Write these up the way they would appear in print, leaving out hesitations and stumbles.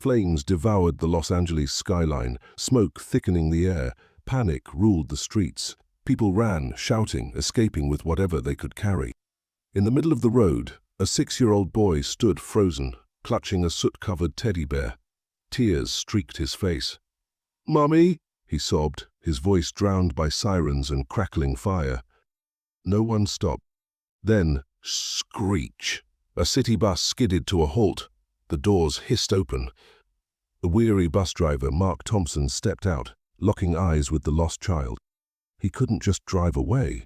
Flames devoured the Los Angeles skyline, smoke thickening the air. Panic ruled the streets. People ran, shouting, escaping with whatever they could carry. In the middle of the road, a 6-year-old boy stood frozen, clutching a soot-covered teddy bear. Tears streaked his face. "Mommy," he sobbed, his voice drowned by sirens and crackling fire. No one stopped. Then, screech! A city bus skidded to a halt. The doors hissed open. The weary bus driver, Mark Thompson, stepped out, locking eyes with the lost child. He couldn't just drive away.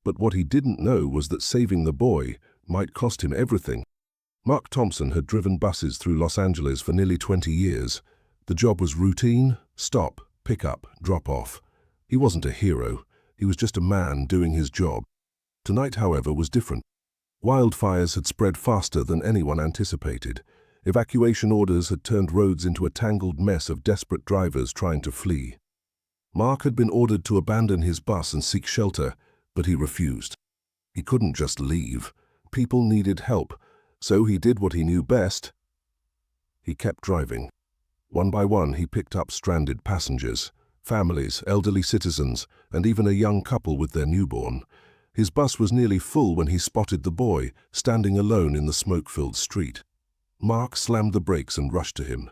But what he didn't know was that saving the boy might cost him everything. Mark Thompson had driven buses through Los Angeles for nearly 20 years. The job was routine: stop, pick up, drop off. He wasn't a hero. He was just a man doing his job. Tonight, however, was different. Wildfires had spread faster than anyone anticipated. Evacuation orders had turned roads into a tangled mess of desperate drivers trying to flee. Mark had been ordered to abandon his bus and seek shelter, but he refused. He couldn't just leave. People needed help, so he did what he knew best. He kept driving. One by one, he picked up stranded passengers, families, elderly citizens, and even a young couple with their newborn. His bus was nearly full when he spotted the boy, standing alone in the smoke-filled street. Mark slammed the brakes and rushed to him.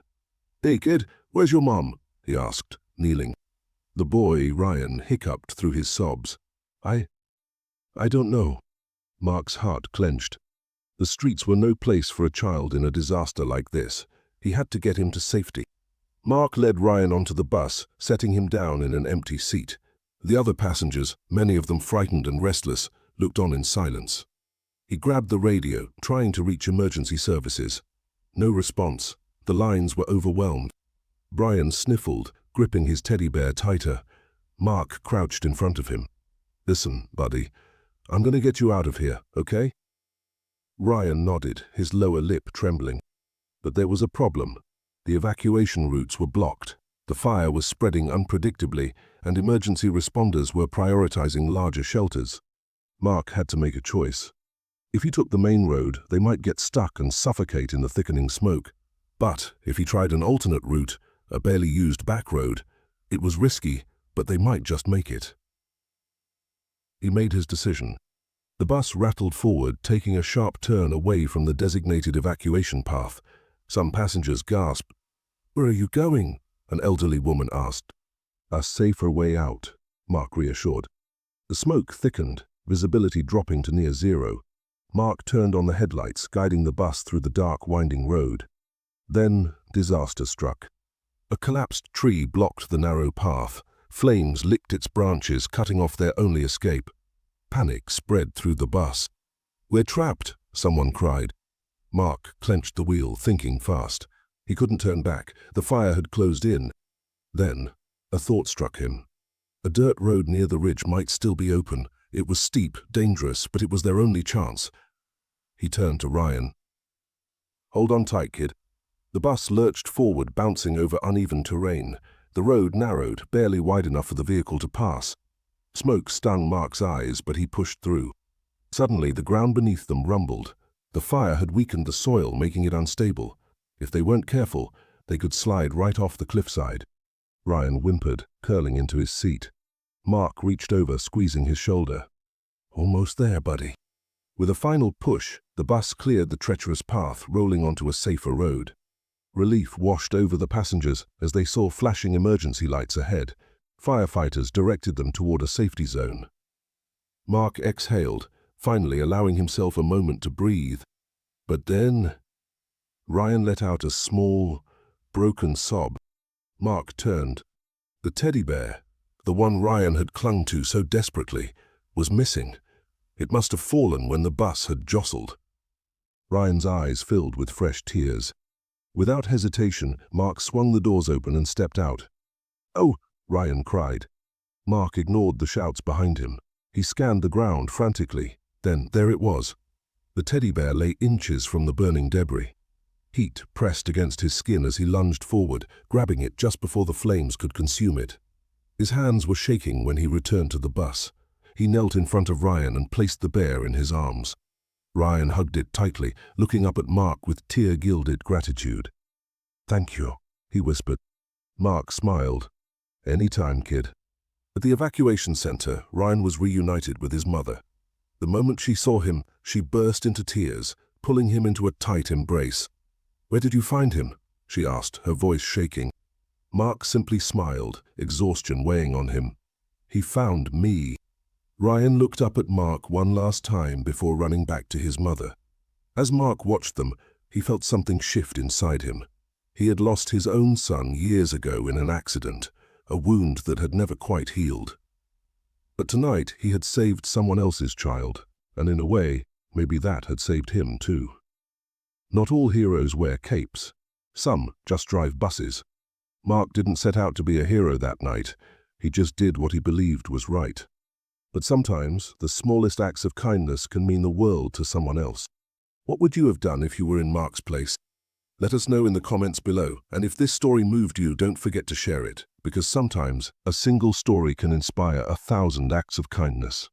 "Hey kid, where's your mom?" he asked, kneeling. The boy, Ryan, hiccuped through his sobs. I don't know." Mark's heart clenched. The streets were no place for a child in a disaster like this. He had to get him to safety. Mark led Ryan onto the bus, setting him down in an empty seat. The other passengers, many of them frightened and restless, looked on in silence. He grabbed the radio, trying to reach emergency services. No response. The lines were overwhelmed. Brian sniffled, gripping his teddy bear tighter. Mark crouched in front of him. "Listen, buddy, I'm going to get you out of here, okay?" Ryan nodded, his lower lip trembling. But there was a problem. The evacuation routes were blocked. The fire was spreading unpredictably, and emergency responders were prioritizing larger shelters. Mark had to make a choice. If he took the main road, they might get stuck and suffocate in the thickening smoke. But if he tried an alternate route, a barely used back road, it was risky, but they might just make it. He made his decision. The bus rattled forward, taking a sharp turn away from the designated evacuation path. Some passengers gasped. "Where are you going?" an elderly woman asked. "A safer way out," Mark reassured. The smoke thickened, visibility dropping to near zero. Mark turned on the headlights, guiding the bus through the dark, winding road. Then disaster struck. A collapsed tree blocked the narrow path. Flames licked its branches, cutting off their only escape. Panic spread through the bus. "We're trapped," someone cried. Mark clenched the wheel, thinking fast. He couldn't turn back. The fire had closed in. Then a thought struck him. A dirt road near the ridge might still be open. It was steep, dangerous, but it was their only chance. He turned to Ryan. "Hold on tight, kid." The bus lurched forward, bouncing over uneven terrain. The road narrowed, barely wide enough for the vehicle to pass. Smoke stung Mark's eyes, but he pushed through. Suddenly, the ground beneath them rumbled. The fire had weakened the soil, making it unstable. If they weren't careful, they could slide right off the cliffside. Ryan whimpered, curling into his seat. Mark reached over, squeezing his shoulder. "Almost there, buddy." With a final push, the bus cleared the treacherous path, rolling onto a safer road. Relief washed over the passengers as they saw flashing emergency lights ahead. Firefighters directed them toward a safety zone. Mark exhaled, finally allowing himself a moment to breathe. But then Ryan let out a small, broken sob. Mark turned. The teddy bear, the one Ryan had clung to so desperately, was missing. It must have fallen when the bus had jostled. Ryan's eyes filled with fresh tears. Without hesitation, Mark swung the doors open and stepped out. "Oh!" Ryan cried. Mark ignored the shouts behind him. He scanned the ground frantically. Then there it was. The teddy bear lay inches from the burning debris. Heat pressed against his skin as he lunged forward, grabbing it just before the flames could consume it. His hands were shaking when he returned to the bus. He knelt in front of Ryan and placed the bear in his arms. Ryan hugged it tightly, looking up at Mark with tear-gilded gratitude. "Thank you," he whispered. Mark smiled. "Anytime, kid." At the evacuation center, Ryan was reunited with his mother. The moment she saw him, she burst into tears, pulling him into a tight embrace. "Where did you find him?" she asked, her voice shaking. Mark simply smiled, exhaustion weighing on him. "He found me." Ryan looked up at Mark one last time before running back to his mother. As Mark watched them, he felt something shift inside him. He had lost his own son years ago in an accident, a wound that had never quite healed. But tonight he had saved someone else's child, and in a way, maybe that had saved him too. Not all heroes wear capes. Some just drive buses. Mark didn't set out to be a hero that night. He just did what he believed was right. But sometimes, the smallest acts of kindness can mean the world to someone else. What would you have done if you were in Mark's place? Let us know in the comments below, and if this story moved you, don't forget to share it, because sometimes a single story can inspire 1,000 acts of kindness.